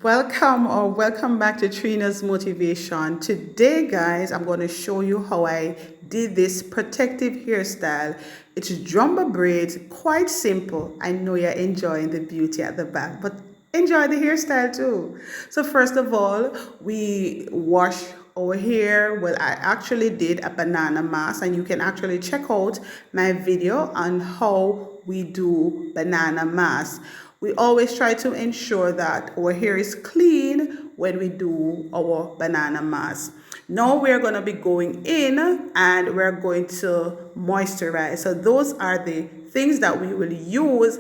Welcome back to Trina's Motivation. Today, guys, I'm going to show you how I did this protective hairstyle. It's jumbo braids, quite simple. I know you're enjoying the beauty at the back, but enjoy the hairstyle too. So first of all, we wash our hair. Well, I actually did a banana mask, and you can actually check out my video on how we do banana mask. We always try to ensure that our hair is clean when we do our banana mask. Now we're going to be going in and we're going to moisturize. So those are the things that we will use,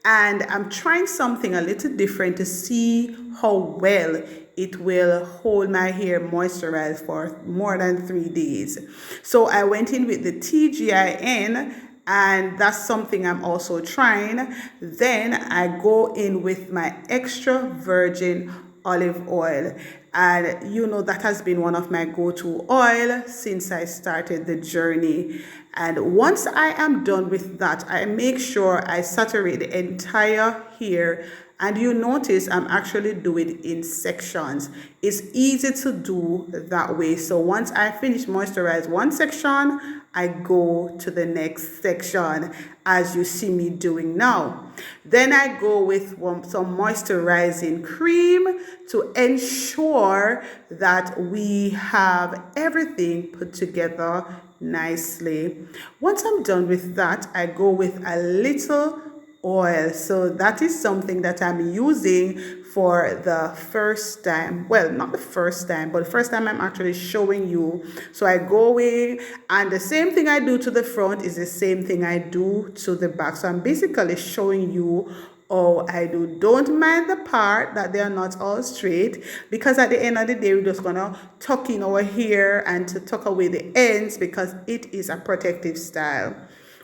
and I'm trying something a little different to see how well it will hold my hair moisturized for more than 3 days. So I went in with the TGIN, and that's something I'm also trying. Then I go in with my extra virgin olive oil, and you know that has been one of my go-to oil since I started the journey. And once I am done with that, I make sure I saturate the entire hair, and you notice I'm actually doing it in sections. It's easy to do that way. So once I finish moisturize one section, I go to the next section, as you see me doing now. Then I go with some moisturizing cream to ensure that we have everything put together nicely. Once I'm done with that, I go with a little oil. So that is something that I'm using for the first time. Well, not the first time, but the first time I'm actually showing you. So I go in, and the same thing I do to the front is the same thing I do to the back. So I'm basically showing you how I do. Don't mind the part that they are not all straight, because at the end of the day, we're just gonna tuck in our hair and to tuck away the ends, because it is a protective style.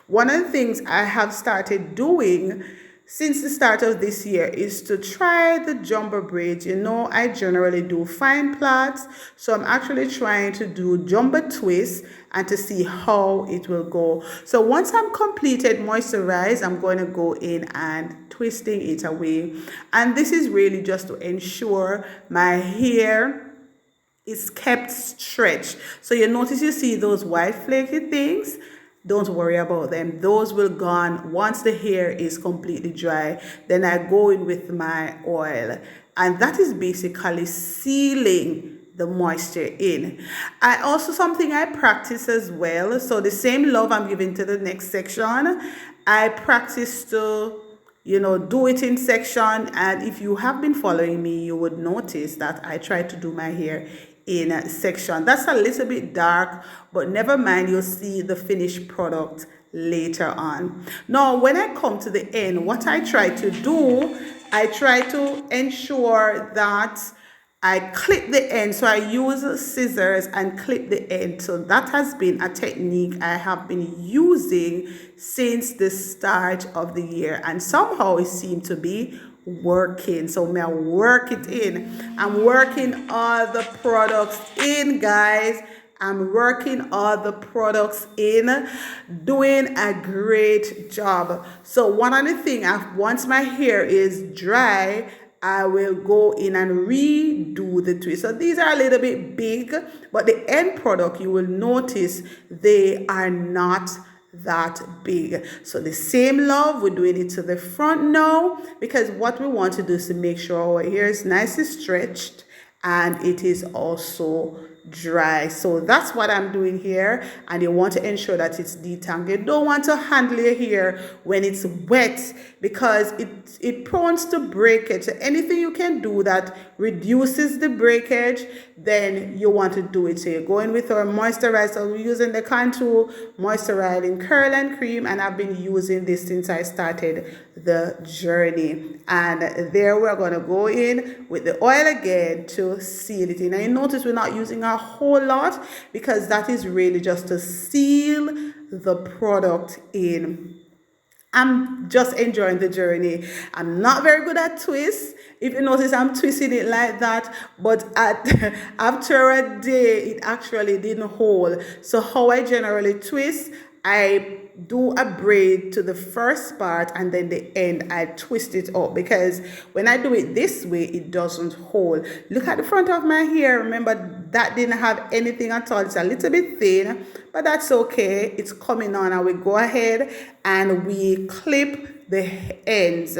One of the things I have started doing since the start of this year is to try the jumbo braids. You know, I generally do fine plaits, so I'm actually trying to do jumbo twists and to see how it will go. So once I'm completed moisturized, I'm going to go in and twisting it away. And this is really just to ensure my hair is kept stretched. So you notice you see those white flaky things. Don't worry about them. Those will gone once the hair is completely dry. Then I go in with my oil, and that is basically sealing the moisture in. I also, something I practice as well. So the same love I'm giving to the next section, I practice to do it in section. And if you have been following me, you would notice that I try to do my hair in a section. That's a little bit dark, but never mind, you'll see the finished product later on. Now, when I come to the end, what I try to do, I try to ensure that I clip the end. So I use scissors and clip the end. So that has been a technique I have been using since the start of the year, and somehow it seemed to be working. So may I work it in. I'm working all the products in, guys. I'm working all the products in, doing a great job. So one of the things, once my hair is dry, I will go in and redo the twist. So these are a little bit big, but the end product, you will notice they are not that big. So the same love, we're doing it to the front now, because what we want to do is to make sure our hair is nicely stretched and it is also dry. So that's what I'm doing here, and you want to ensure that it's detangled. You don't want to handle your hair when it's wet, because it prone to breakage. So anything you can do that reduces the breakage, then you want to do it. So you're going with our moisturizer. So we're using the Contour Moisturizing Curl and Cream, and I've been using this since I started the journey. And there we're going to go in with the oil again to seal it in. And you notice we're not using a whole lot, because that is really just to seal the product in. I'm just enjoying the journey. I'm not very good at twists. If you notice, I'm twisting it like that, but after a day, it actually didn't hold. So how I generally twist, I do a braid to the first part and then the end I twist it up, because when I do it this way it doesn't hold. Look at the front of my hair. Remember, that didn't have anything at all. It's a little bit thin, but that's okay. It's coming on, and we go ahead and we clip the ends.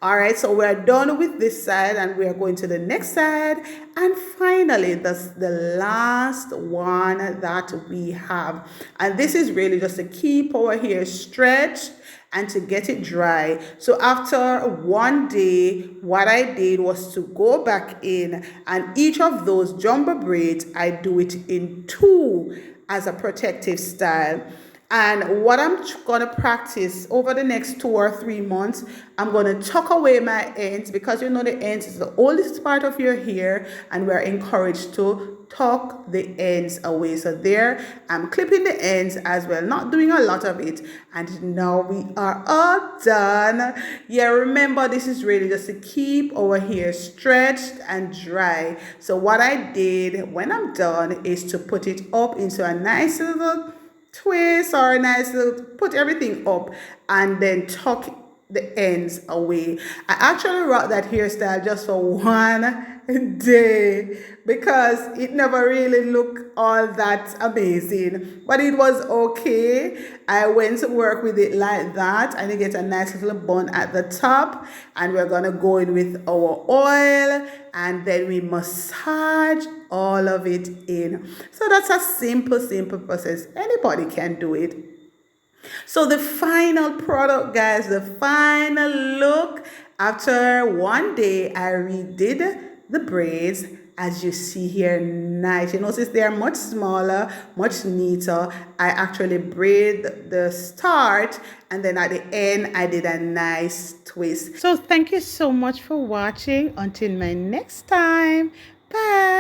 All right, so we're done with this side and we are going to the next side. And finally, that's the last one that we have. And this is really just to keep our hair stretched and to get it dry. So after one day, what I did was to go back in, and each of those jumbo braids, I do it in two as a protective style. And what I'm going to practice over the next 2 or 3 months, I'm going to tuck away my ends, because you know the ends is the oldest part of your hair and we're encouraged to tuck the ends away. So there, I'm clipping the ends as well, not doing a lot of it. And now we are all done. Yeah, remember, this is really just to keep our hair stretched and dry. So what I did when I'm done is to put it up into a nice little twist or a nice little, put everything up and then tuck the ends away. I actually rocked that hairstyle just for one day because it never really looked all that amazing, but it was okay. I went to work with it like that, and you get a nice little bun at the top, and we're gonna go in with our oil and then we massage all of it in. So that's a simple process. Anybody can do it. So the final product, guys, the final look, after one day I redid the braids, as you see here. Nice. You notice they are much smaller, much neater. I actually braid the start, and then at the end I did a nice twist. So thank you so much for watching. Until my next time, bye.